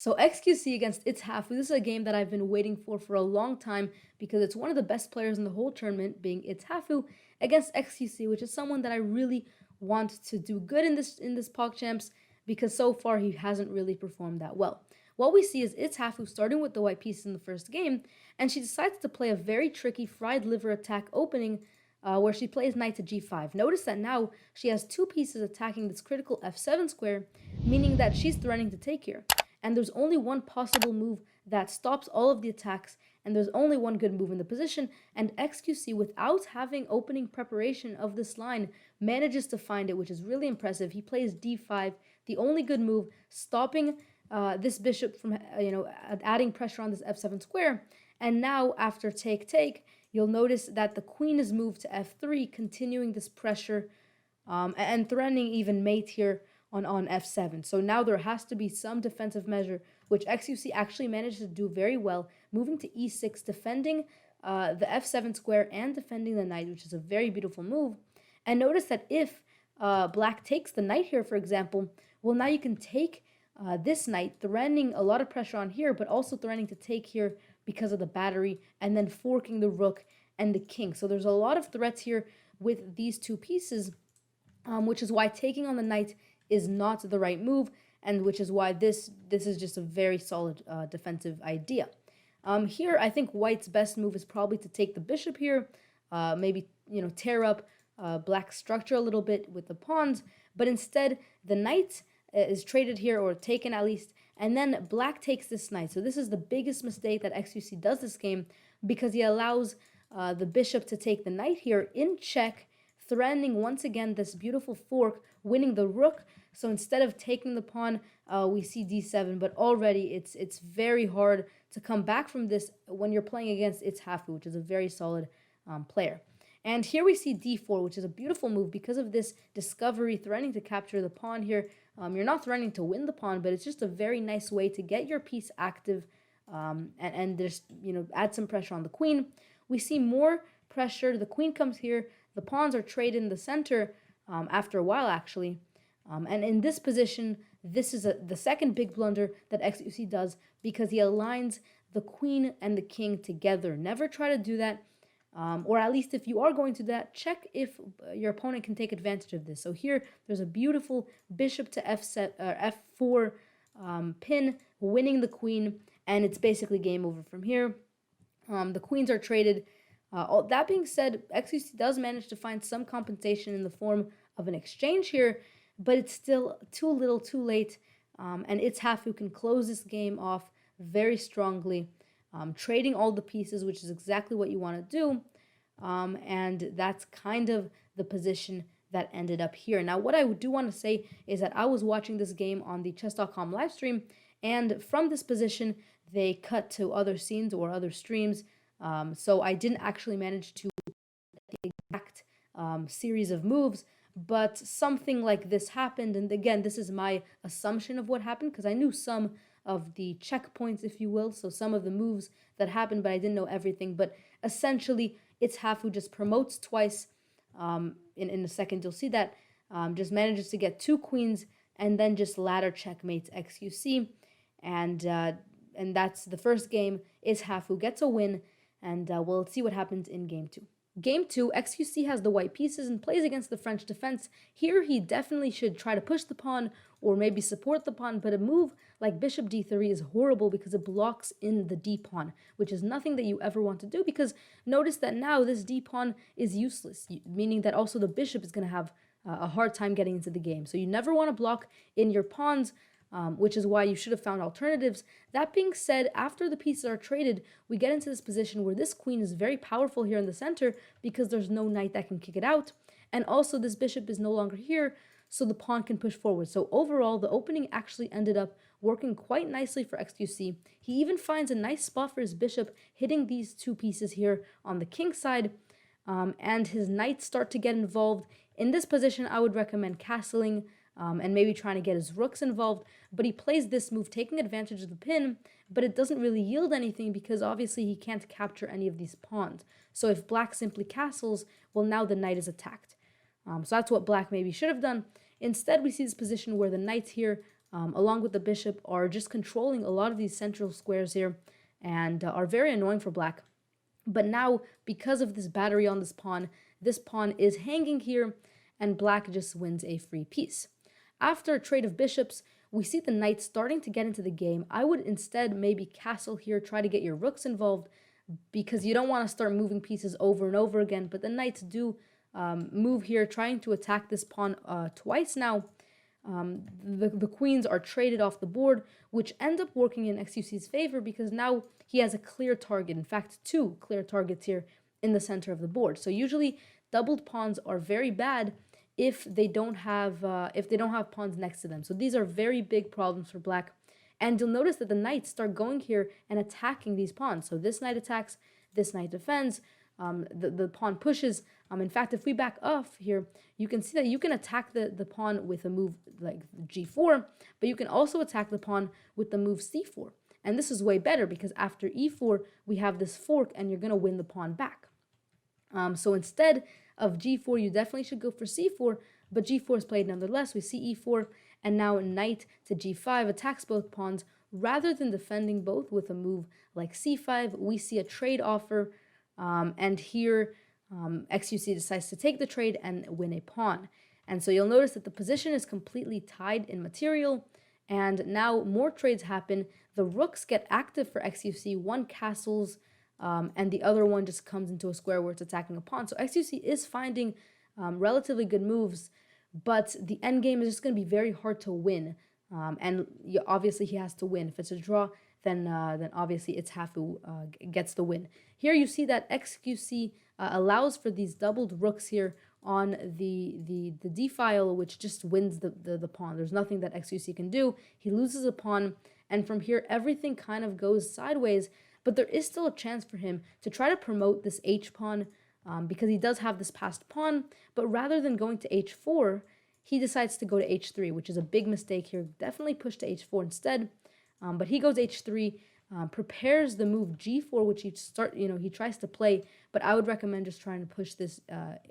So xQc against itsHafu, this is a game that I've been waiting for a long time because it's one of the best players in the whole tournament, being itsHafu against xQc, which is someone that I really want to do good in this Pogchamps because so far he hasn't really performed that well. What we see is itsHafu starting with the white pieces in the first game, and she decides to play a very tricky fried liver attack opening where she plays knight to g5. Notice that now she has two pieces attacking this critical f7 square, meaning that she's threatening to take here. And there's only one possible move that stops all of the attacks, and there's only one good move in the position, and xQc, without having opening preparation of this line, manages to find it, which is really impressive. He plays d5, the only good move, stopping this bishop from adding pressure on this f7 square. And now after take, you'll notice that the queen is moved to f3, continuing this pressure and threatening even mate here on f7. So now there has to be some defensive measure, which xQc actually managed to do very well, moving to e6, defending the f7 square and defending the knight, which is a very beautiful move. And notice that if black takes the knight here, for example, well, now you can take this knight, threatening a lot of pressure on here, but also threatening to take here because of the battery, and then forking the rook and the king. So there's a lot of threats here with these two pieces, which is why taking on the knight is not the right move, and which is why this is just a very solid defensive idea. Here, I think white's best move is probably to take the bishop here, maybe tear up black's structure a little bit with the pawns, but instead the knight is traded here, or taken at least, and then black takes this knight. So this is the biggest mistake that xQc does this game, because he allows the bishop to take the knight here in check, threatening once again this beautiful fork, winning the rook. So instead of taking the pawn, we see d7, but already it's very hard to come back from this when you're playing against itsHafu, which is a very solid player. And here we see d4, which is a beautiful move because of this discovery, threatening to capture the pawn here. You're not threatening to win the pawn, but it's just a very nice way to get your piece active and just add some pressure on the queen. We see more pressure. The queen comes here. The pawns are traded in the center after a while, actually. And in this position, this is the second big blunder that xQc does, because he aligns the queen and the king together. Never try to do that. Or at least if you are going to do that, check if your opponent can take advantage of this. So here, there's a beautiful bishop to f4 pin, winning the queen, and it's basically game over from here. The queens are traded. That being said, xQc does manage to find some compensation in the form of an exchange here, but it's still too little, too late, and itsHafu can close this game off very strongly, trading all the pieces, which is exactly what you want to do, and that's kind of the position that ended up here. Now, what I do want to say is that I was watching this game on the chess.com live stream, and from this position, they cut to other scenes or other streams, so I didn't actually manage to the exact series of moves, but something like this happened. And again, this is my assumption of what happened, because I knew some of the checkpoints, if you will, so some of the moves that happened, but I didn't know everything. But essentially, itsHafu just promotes twice. In a second, you'll see that. Just manages to get two queens, and then just ladder checkmates xQc. And that's the first game. itsHafu gets a win, and we'll see what happens in game two. Game 2, xQc has the white pieces and plays against the French defense. Here, he definitely should try to push the pawn or maybe support the pawn, but a move like bishop d3 is horrible because it blocks in the d-pawn, which is nothing that you ever want to do, because notice that now this d-pawn is useless, meaning that also the bishop is going to have a hard time getting into the game. So you never want to block in your pawns, which is why you should have found alternatives. That being said, after the pieces are traded, we get into this position where this queen is very powerful here in the center because there's no knight that can kick it out. And also this bishop is no longer here, so the pawn can push forward. So overall, the opening actually ended up working quite nicely for xQc. He even finds a nice spot for his bishop, hitting these two pieces here on the king side, and his knights start to get involved. In this position, I would recommend castling, and maybe trying to get his rooks involved, but he plays this move, taking advantage of the pin, but it doesn't really yield anything because obviously he can't capture any of these pawns. So if black simply castles, well, now the knight is attacked. So that's what black maybe should have done. Instead, we see this position where the knight's here along with the bishop, are just controlling a lot of these central squares here and are very annoying for black. But now, because of this battery on this pawn is hanging here, and black just wins a free piece. After a trade of bishops, we see the knight starting to get into the game. I would instead maybe castle here, try to get your rooks involved, because you don't want to start moving pieces over and over again. But the knights do move here, trying to attack this pawn twice now. The queens are traded off the board, which end up working in xQc's favor because now he has a clear target. In fact, two clear targets here in the center of the board. So usually doubled pawns are very bad if they don't have pawns next to them. So these are very big problems for black. And you'll notice that the knights start going here and attacking these pawns. So this knight attacks, this knight defends, the pawn pushes. In fact, if we back off here, you can see that you can attack the pawn with a move like g4, but you can also attack the pawn with the move c4. And this is way better because after e4, we have this fork and you're going to win the pawn back. So instead of g4, you definitely should go for c4, but g4 is played nonetheless. We see e4, and now knight to g5 attacks both pawns. Rather than defending both with a move like c5, we see a trade offer, and here xQc decides to take the trade and win a pawn. And so you'll notice that the position is completely tied in material, and now more trades happen. The rooks get active for xQc, one castles, and the other one just comes into a square where it's attacking a pawn. So xQc is finding relatively good moves, but the endgame is just going to be very hard to win. And obviously he has to win. If it's a draw, then obviously itsHafu gets the win. Here you see that xQc allows for these doubled rooks here on the d file, which just wins the pawn. There's nothing that xQc can do. He loses a pawn, and from here everything kind of goes sideways. But there is still a chance for him to try to promote this h pawn because he does have this passed pawn. But rather than going to h4, he decides to go to h3, which is a big mistake here. Definitely push to h4 instead. But he goes h3, prepares the move g4, which he tries to play. But I would recommend just trying to push this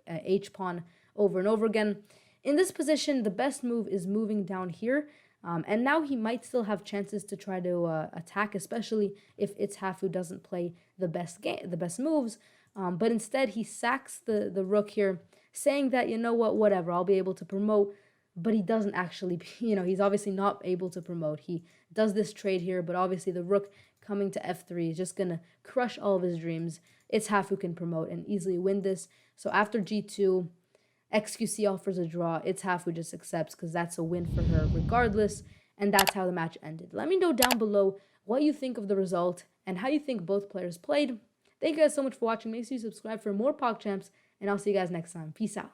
h pawn over and over again. In this position, the best move is moving down here. And now he might still have chances to try to attack, especially if itsHafu doesn't play the best moves. But instead, he sacks the rook here, saying that, you know what, whatever, I'll be able to promote. But he doesn't actually, he's obviously not able to promote. He does this trade here, but obviously the rook coming to f3 is just going to crush all of his dreams. itsHafu can promote and easily win this. So after g2, xQc offers a draw. itsHafu just accepts because that's a win for her regardless. And that's how the match ended. Let me know down below what you think of the result and how you think both players played. Thank you guys so much for watching. Make sure you subscribe for more Pogchamps, and I'll see you guys next time. Peace out.